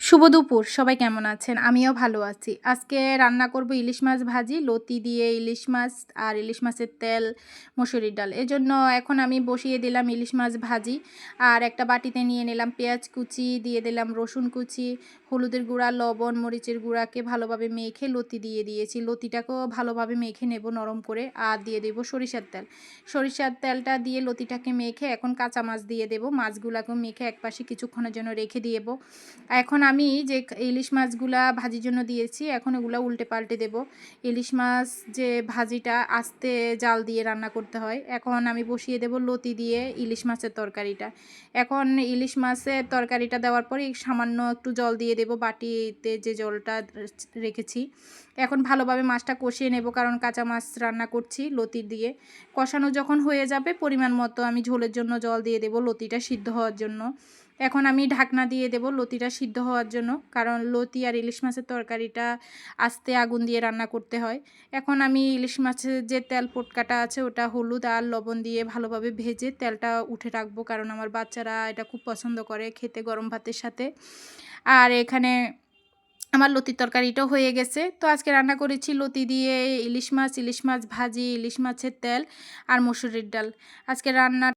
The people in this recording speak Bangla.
শুভ দুপুর, সবাই কেমন আছেন? আমিও ভালো আছি। আজকে রান্না করব ইলিশ মাছ ভাজি, লতি দিয়ে ইলিশ মাছ আর ইলিশ মাছের তেল, মসুরির ডাল। এজন্য এখন আমি বসিয়ে দিলাম ইলিশ মাছ ভাজি আর একটা বাটিতে নিয়ে নিলাম পেঁয়াজ কুচি, দিয়ে দিলাম রসুন কুচি, হলুদের গুঁড়া, লবণ, মরিচের গুঁড়াকে ভালোভাবে মেখে লতি দিয়ে দিয়েছি। লতিটাকেও ভালোভাবে মেখে নেব নরম করে, আর দিয়ে দেব সরিষার তেল। সরিষার তেলটা দিয়ে লতিটাকে মেখে এখন কাঁচা মাছ দিয়ে দেব। মাছগুলাকেও মেখে একপাশে কিছুক্ষণের জন্য রেখে দেব। এখন আমি যে ইলিশ মাছগুলা ভাজির জন্য দিয়েছি, এখন এগুলো উল্টে পাল্টে দেব। ইলিশ মাছ যে ভাজিটা আস্তে জাল দিয়ে রান্না করতে হয়। এখন আমি বসিয়ে দেব লতি দিয়ে ইলিশ মাছের তরকারিটা। এখন ইলিশ মাছের তরকারিটা দেওয়ার পরে সামান্য একটু জল দিয়ে দেব, বাটিতে যে জলটা রেখেছি। এখন ভালোভাবে মাছটা কষিয়ে নেব, কারণ কাঁচা মাছ রান্না করছি লতি দিয়ে। কষানো যখন হয়ে যাবে পরিমাণ মতো আমি ঝোলের জন্য জল দিয়ে দেব, লতিটা সিদ্ধ হওয়ার জন্য। এখন আমি ঢাকনা দিয়ে দেব লতিটা সিদ্ধ হওয়ার জন্য, কারণ লতি আর ইলিশ মাছের তরকারিটা আস্তে আগুন দিয়ে রান্না করতে হয়। এখন আমি ইলিশ মাছের যে তেল পোটকাটা আছে ওটা হলুদ আর লবণ দিয়ে ভালোভাবে ভেজে তেলটা উঠে রাখবো, কারণ আমার বাচ্চারা এটা খুব পছন্দ করে খেতে গরম ভাতের সাথে। আর এখানে আমার লতির তরকারিটাও হয়ে গেছে। তো আজকে রান্না করেছি লতি দিয়ে ইলিশ মাছ ভাজি, ইলিশ মাছের তেল আর মসুরির ডাল। আজকে রান্না